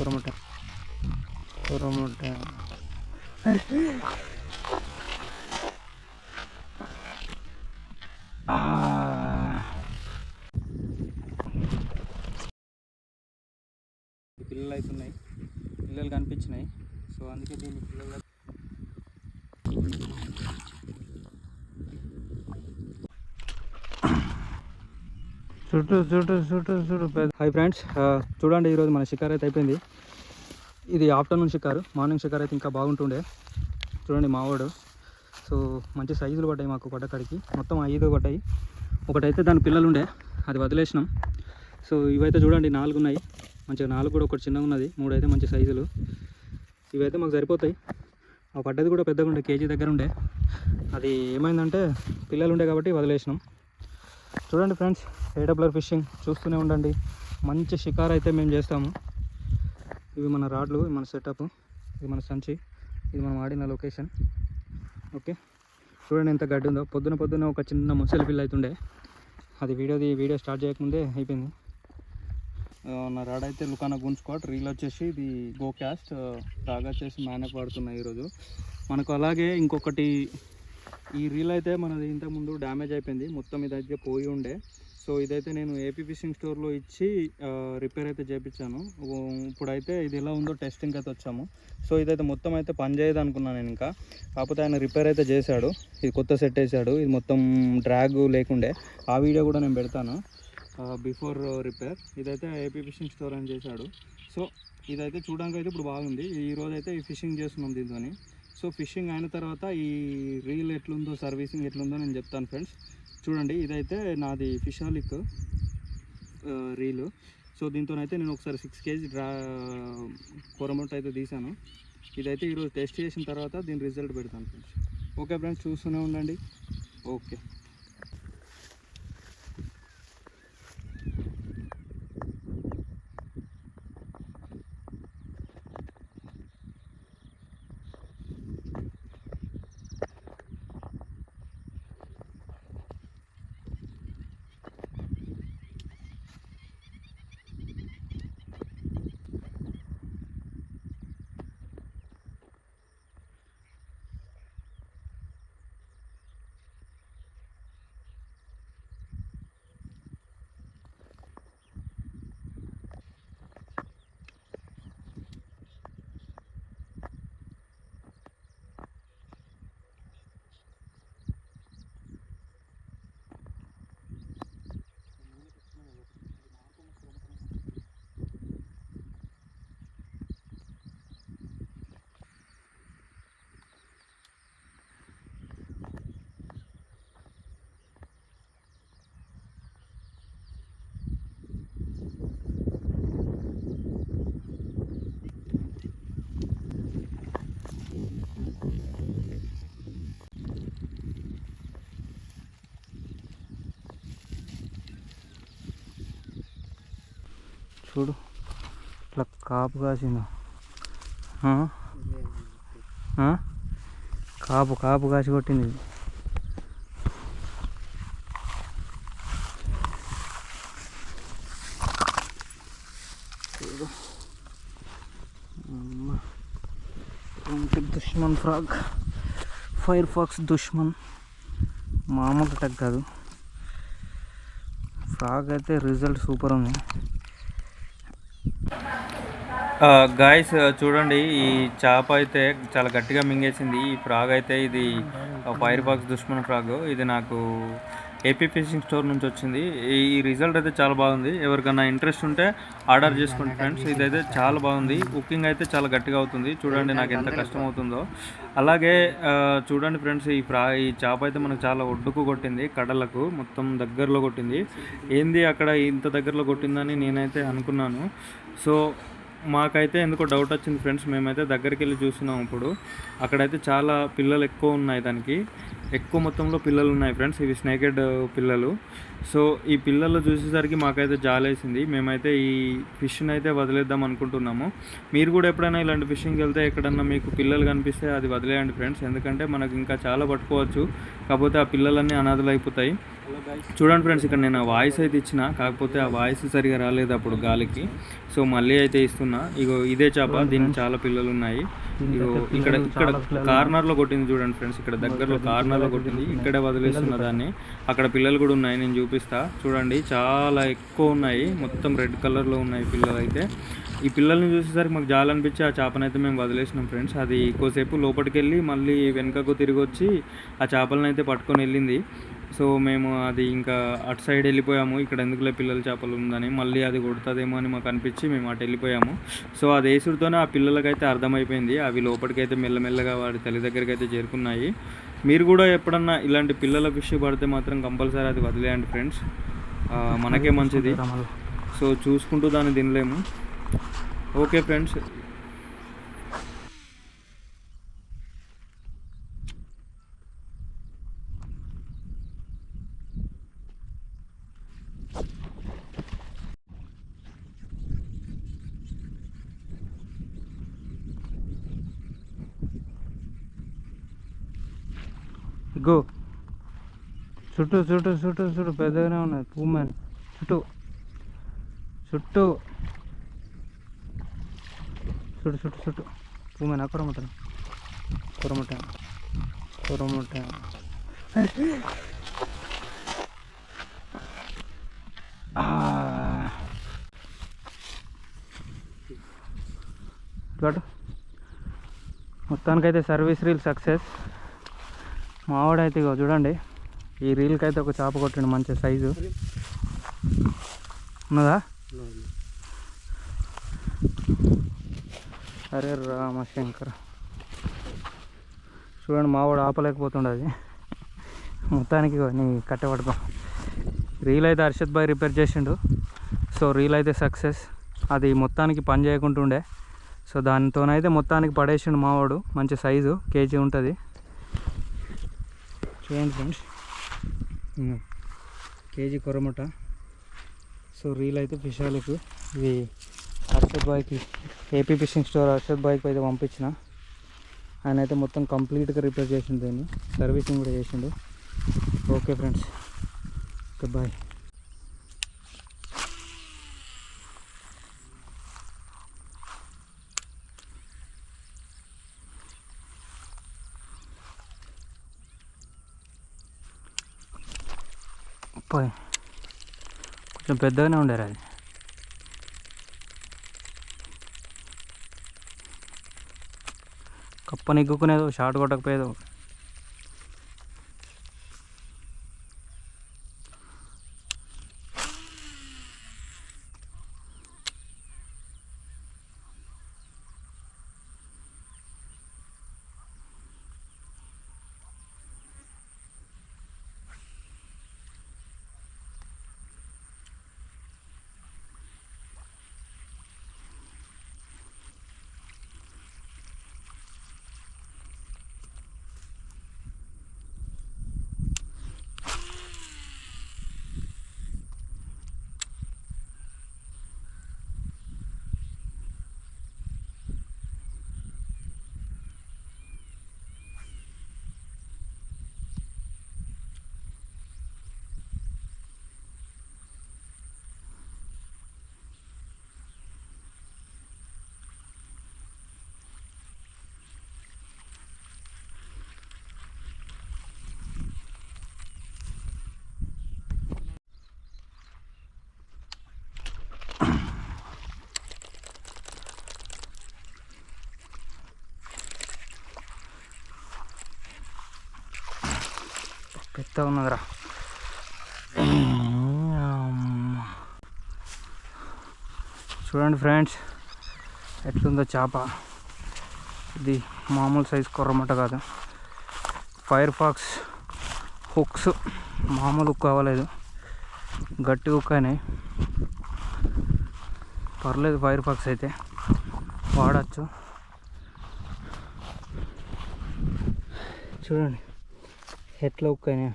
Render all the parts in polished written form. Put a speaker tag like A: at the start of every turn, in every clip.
A: కొరమట కొరమట పిల్లలు అవుతున్నాయి, పిల్లలు కనిపించినాయి. సో అందుకే దీన్ని పిల్లలు చుట్టూ చుట్టూ చుట్టూ చుట్టూ. హాయ్ ఫ్రెండ్స్, చూడండి ఈరోజు మన షికార్ అయితే అయిపోయింది. ఇది ఆఫ్టర్నూన్ షికారు, మార్నింగ్ షికార్ అయితే ఇంకా బాగుంటుండే. చూడండి మావాడు. సో మంచి సైజులు పడ్డాయి మాకు పడ్డకాడికి, మొత్తం 5 పడ్డాయి. ఒకటైతే దాని పిల్లలు ఉండే, అది వదిలేసినాం. సో ఇవైతే చూడండి 4 ఉన్నాయి, మంచిగా 4 కూడా ఒకటి చిన్నగా ఉన్నది, 3 అయితే మంచి సైజులు. ఇవైతే మాకు సరిపోతాయి. ఆ పడ్డది కూడా పెద్దగా ఉండే, కేజీ దగ్గర ఉండే. అది ఏమైందంటే పిల్లలు ఉండే కాబట్టి వదిలేసినాం. చూడండి ఫ్రెండ్స్, ఏడబ్లర్ ఫిషింగ్ చూస్తూనే ఉండండి. మంచి షికార్ అయితే మేము చేస్తాము. ఇవి మన రాడ్లు, మన సెటప్, ఇది మన సంచి, ఇది మనం ఆడిన లొకేషన్. ఓకే, చూడండి ఎంత గడ్డి ఉందో. పొద్దున ఒక చిన్న ముసలి పిల్ల అవుతుండే, అది వీడియో స్టార్ట్ చేయకముందే అయిపోయింది. నా రాడ్ అయితే లుకానా గూన్ స్క్వాడ్, రీల్ వచ్చేసి ఇది గో క్యాస్ట్, రాగా వచ్చేసి మ్యానక్ వాడుతున్నాయి ఈరోజు మనకు. అలాగే ఇంకొకటి, ఈ రీల్ అయితే మనది ఇంతకుముందు డ్యామేజ్ అయిపోయింది, మొత్తం ఇదైతే పోయి ఉండే. సో ఇదైతే నేను ఏపీ ఫిషింగ్ స్టోర్లో ఇచ్చి రిపేర్ అయితే చేయించాను. ఇప్పుడైతే ఇది ఎలా ఉందో టెస్టింగ్ అయితే వచ్చాము. సో ఇదైతే మొత్తం అయితే పనిచేయదు అనుకున్నాను నేను ఇంకా, కాకపోతే ఆయన రిపేర్ అయితే చేశాడు. ఇది కొత్త సెట్ వేసాడు, ఇది మొత్తం డ్రాగ్ లేకుండే. ఆ వీడియో కూడా నేను పెడతాను బిఫోర్ రిపేర్. ఇదైతే ఏపీ ఫిషింగ్ స్టోర్ అని చేశాడు. సో ఇదైతే చూడడానికి అయితే ఇప్పుడు బాగుంది. ఈరోజు అయితే ఈ ఫిషింగ్ చేస్తున్నాం దీంతో. సో ఫిషింగ్ అయిన తర్వాత ఈ రీల్ ఎట్లుందో, సర్వీసింగ్ ఎట్లుందో నేను చెప్తాను ఫ్రెండ్స్. చూడండి, ఇదైతే నాది ఫిషాలిక్ రీలు. సో దీంతోనైతే నేను ఒకసారి 6 kg కొరమట అయితే తీసాను. ఇదైతే ఈరోజు టెస్ట్ చేసిన తర్వాత దీని రిజల్ట్ పెడతాను ఫ్రెండ్స్. ఓకే ఫ్రెండ్స్, చూస్తూనే ఉండండి. ఓకే, చూడు ఇట్లా కాపు కాసిందో. కాపు కాసి కొట్టింది. Dushman frog, fire pox Dushman, మామూలు టెక్ కాదు. ఫ్రాగ్ అయితే రిజల్ట్ సూపర్ ఉంది. గాయస్ చూడండి, ఈ చేప అయితే చాలా గట్టిగా మింగేసింది. ఈ ఫ్రాగ్ అయితే ఇది ఫైర్ ఫాక్స్ దుష్మన్ ఫ్రాగ్. ఇది నాకు ఏపీ ఫిషింగ్ స్టోర్ నుంచి వచ్చింది. ఈ రిజల్ట్ అయితే చాలా బాగుంది. ఎవరికైనా ఇంట్రెస్ట్ ఉంటే ఆర్డర్ చేసుకోండి ఫ్రెండ్స్. ఇదైతే చాలా బాగుంది. కుకింగ్ అయితే చాలా గట్టిగా అవుతుంది. చూడండి నాకు ఎంత కష్టం అవుతుందో. అలాగే చూడండి ఫ్రెండ్స్, ఈ చేప అయితే మనకు చాలా ఒడ్డుకు కొట్టింది, కడలకు మొత్తం దగ్గరలో కొట్టింది. ఏంది అక్కడ ఇంత దగ్గరలో కొట్టిందని నేనైతే అనుకున్నాను. సో మాకైతే ఎందుకో డౌట్ వచ్చింది ఫ్రెండ్స్. మేమైతే దగ్గరికి వెళ్ళి చూస్తున్నాం. ఇప్పుడు అక్కడైతే చాలా పిల్లలు ఎక్కువ ఉన్నాయి, దానికి ఎక్కువ మొత్తంలో పిల్లలు ఉన్నాయి ఫ్రెండ్స్. ఇవి స్నేకెడ్ పిల్లలు.
B: సో ఈ పిల్లలు చూసేసరికి మాకైతే జాలేసింది. మేమైతే ఈ ఫిష్ని అయితే వదిలేద్దాం అనుకుంటున్నాము. మీరు కూడా ఎప్పుడైనా ఇలాంటి ఫిషింగ్కి వెళ్తే ఎక్కడన్నా మీకు పిల్లలు కనిపిస్తే అది వదిలేయండి ఫ్రెండ్స్. ఎందుకంటే మనకు ఇంకా చాలా పట్టుకోవచ్చు, కాకపోతే ఆ పిల్లలన్నీ అనాథలు అయిపోతాయి. చూడండి ఫ్రెండ్స్, ఇక్కడ నేను వాయిస్ అయితే ఇచ్చిన, కాకపోతే ఆ వాయిస్ సరిగా రాలేదు అప్పుడు గాలికి. సో మళ్ళీ అయితే ఇస్తున్నా. ఇగో ఇదే చేప, దీనికి చాలా పిల్లలు ఉన్నాయి. ఇగో ఇక్కడ ఇక్కడ కార్నర్లో కొట్టింది చూడండి ఫ్రెండ్స్, ఇక్కడ దగ్గరలో కార్నర్లో కొట్టింది. ఇక్కడే వదిలేస్తున్న దాన్ని. అక్కడ పిల్లలు కూడా ఉన్నాయి, నేను చూపిస్తా చూడండి. చాలా ఎక్కువ ఉన్నాయి, మొత్తం రెడ్ కలర్లో ఉన్నాయి పిల్లలు అయితే. ఈ పిల్లల్ని చూసేసరికి మాకు జాలి అనిపించి ఆ చేపనైతే మేము వదిలేసినాం ఫ్రెండ్స్. అది ఎక్కువసేపు లోపలికి వెళ్ళి మళ్ళీ వెనుకకు తిరిగి వచ్చి ఆ చేపలను అయితే పట్టుకొని వెళ్ళింది. సో మేము అది ఇంకా అటు సైడ్ వెళ్ళిపోయాము, ఇక్కడ ఎందుకులే పిల్లల చేపలు ఉందని, మళ్ళీ అది కొడుతుందేమో అని మాకు అనిపించి మేము అటు వెళ్ళిపోయాము. సో అది వేసుడుతోనే ఆ పిల్లలకైతే అర్థమైపోయింది, అవి లోపలికైతే మెల్లమెల్లగా వాడి తల్లి దగ్గరికి అయితే చేరుకున్నాయి. మీరు కూడా ఎప్పుడన్నా ఇలాంటి పిల్లల ఫిష్ పడితే మాత్రం కంపల్సరీ అది వదిలేయండి ఫ్రెండ్స్, మనకే మంచిది. సో చూసుకుంటూ దాన్ని తినలేము. ఓకే ఫ్రెండ్స్,
A: గో చుట్టూ చుట్టూ చుట్టూ చుట్టూ పెద్దగానే ఉన్నది పూమెన్. చుట్టూ చుట్టూ చుట్టూ చుట్టూ చుట్టూ పూమెన్. కొరమట కొరమట కొరమట. మొత్తానికైతే సర్వీస్ రీల్ సక్సెస్. మావాడైతే ఇగో చూడండి, ఈ రీల్కి అయితే ఒక చేప కొట్టిండు, మంచి సైజు ఉన్నదా. అరే రామశంకర్, చూడండి మావాడు ఆపలేకపోతుండే అది. మొత్తానికి నీ కట్టెపడతాం. రీల్ అయితే హర్షద్ భాయ్ రిపేర్ చేసిండు. సో రీల్ అయితే సక్సెస్. అది మొత్తానికి పని చేయకుంటుండే, సో దానితోనైతే మొత్తానికి పడేసిండు మావాడు. మంచి సైజు, కేజీ ఉంటుంది. చూడండి ఫ్రెండ్స్, కేజీ కొరమట. సో రీల్ అయితే ఫిషాలకు ఇవి హర్షద్ బాయ్కి, ఏపీ ఫిషింగ్ స్టోర్ హర్షద్ బాయ్కి అయితే పంపించిన. ఆయన అయితే మొత్తం కంప్లీట్గా రిపేర్ చేసిండు, దీన్ని సర్వీసింగ్ కూడా చేసిండు. Okay friends, okay bye. కొంచెం పెద్దగానే ఉండారు అది. కప్ప నెగ్గుకునేదో, షార్ట్ కొట్టకపోయేదో. పెద్ద ఉన్నదిరా. చూడండి ఫ్రెండ్స్ ఎట్లుందో చేప. ఇది మామూలు సైజు కొర్రమట కాదు, ఫైర్ ఫాక్స్ హుక్స్. మామూలు హుక్ అవ్వలేదు, గట్టి హుక్ అయినాయి. పర్లేదు, ఫైర్ ఫాక్స్ అయితే వాడచ్చు. చూడండి ఎట్లా హుక్ అయినాయి.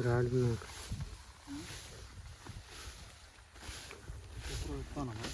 A: రాడ్ వస్తానమ్మా.